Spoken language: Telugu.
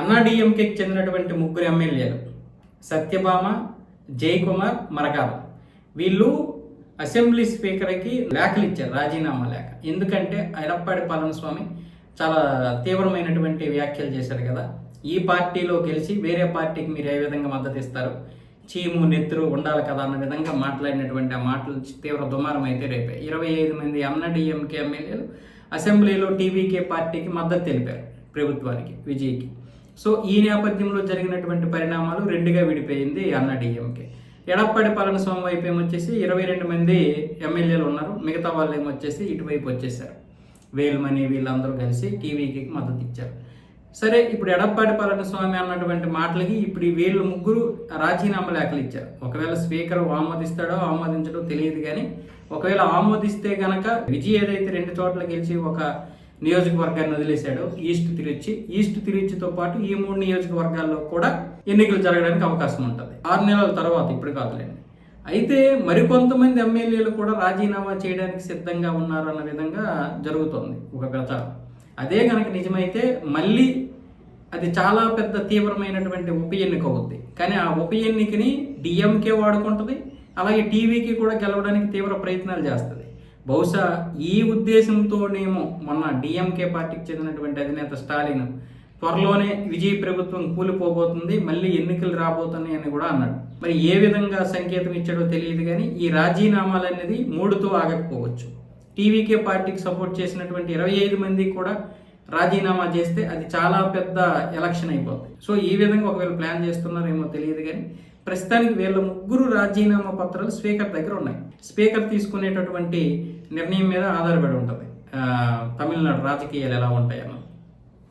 అన్నా డిఎంకేకి చెందినటువంటి ముగ్గురు ఎమ్మెల్యేలు సత్యభామ, జయకుమార్, మరకాల వీళ్ళు అసెంబ్లీ స్పీకర్కి లేఖలు ఇచ్చారు, రాజీనామా లేఖ. ఎందుకంటే ఎడప్పాడి పళనిస్వామి చాలా తీవ్రమైనటువంటి వ్యాఖ్యలు చేశారు కదా, ఈ పార్టీలో గెలిచి వేరే పార్టీకి మీరు ఏ విధంగా మద్దతు ఇస్తారు, చీము నెత్తురు ఉండాలి కదా అన్న విధంగా మాట్లాడినటువంటి ఆ మాటలు తీవ్ర దుమారం అయితే రేపాయి. 25 మంది అన్నా డిఎంకే ఎమ్మెల్యేలు అసెంబ్లీలో టీవీకే పార్టీకి మద్దతు తెలిపారు, ప్రభుత్వానికి, విజయ్కి. సో ఈ నేపథ్యంలో జరిగినటువంటి పరిణామాలు రెండుగా విడిపోయింది అన్నా డిఎంకే. ఎడప్పాడి పళనిస్వామి వైపు ఏమొచ్చేసి 22 మంది ఎమ్మెల్యేలు ఉన్నారు, మిగతా వాళ్ళు ఏమొచ్చేసి ఇటువైపు వచ్చేసారు. వేల్మణి వీళ్ళందరూ కలిసి టీవీకి మద్దతు ఇచ్చారు. సరే, ఇప్పుడు ఎడప్పాడి పళనిస్వామి అన్నటువంటి మాటలకి ఇప్పుడు వీళ్ళు ముగ్గురు రాజీనామా లేఖలు ఇచ్చారు. ఒకవేళ స్పీకర్ ఆమోదిస్తాడో ఆమోదించడో తెలియదు, కానీ ఒకవేళ ఆమోదిస్తే గనక విజయ్ ఏదైతే 2 చోట్ల గెలిచి ఒక నియోజకవర్గాన్ని వదిలేశాడో ఈస్ట్ తిరుచితో పాటు ఈ 3 నియోజకవర్గాల్లో కూడా ఎన్నికలు జరగడానికి అవకాశం ఉంటుంది 6 నెలల తర్వాత, ఇప్పుడు కాదులేండి. అయితే మరికొంతమంది ఎమ్మెల్యేలు కూడా రాజీనామా చేయడానికి సిద్ధంగా ఉన్నారు అన్న విధంగా జరుగుతోంది ఒక ప్రచారం. అదే కనుక నిజమైతే మళ్ళీ అది చాలా పెద్ద తీవ్రమైనటువంటి ఉప ఎన్నిక అవుద్ది. కానీ ఆ ఉప ఎన్నికని డిఎంకే వాడుకుంటుంది, అలాగే టీవీకి కూడా గెలవడానికి తీవ్ర ప్రయత్నాలు చేస్తుంది. బహుశా ఈ ఉద్దేశంతోనేమో మొన్న డిఎంకే పార్టీకి చెందినటువంటి అధినేత స్టాలిన్ త్వరలోనే విజయ్ ప్రభుత్వం కూలిపోబోతుంది, మళ్ళీ ఎన్నికలు రాబోతున్నాయి అని కూడా అన్నాడు. మరి ఏ విధంగా సంకేతం ఇచ్చాడో తెలియదు, కానీ ఈ రాజీనామాలు అనేది 3తో ఆగకపోవచ్చు. టీవీకే పార్టీకి సపోర్ట్ చేసినటువంటి 25 మంది కూడా రాజీనామా చేస్తే అది చాలా పెద్ద ఎలక్షన్ అయిపోతుంది. సో ఈ విధంగా ఒకవేళ ప్లాన్ చేస్తున్నారేమో తెలియదు, కానీ ప్రస్తుతానికి వీళ్ళ ముగ్గురు రాజీనామా పత్రాలు స్పీకర్ దగ్గర ఉన్నాయి. స్పీకర్ తీసుకునేటటువంటి నిర్ణయం మీద ఆధారపడి ఉంటుంది తమిళనాడు రాజకీయాలు ఎలా ఉంటాయన్నది.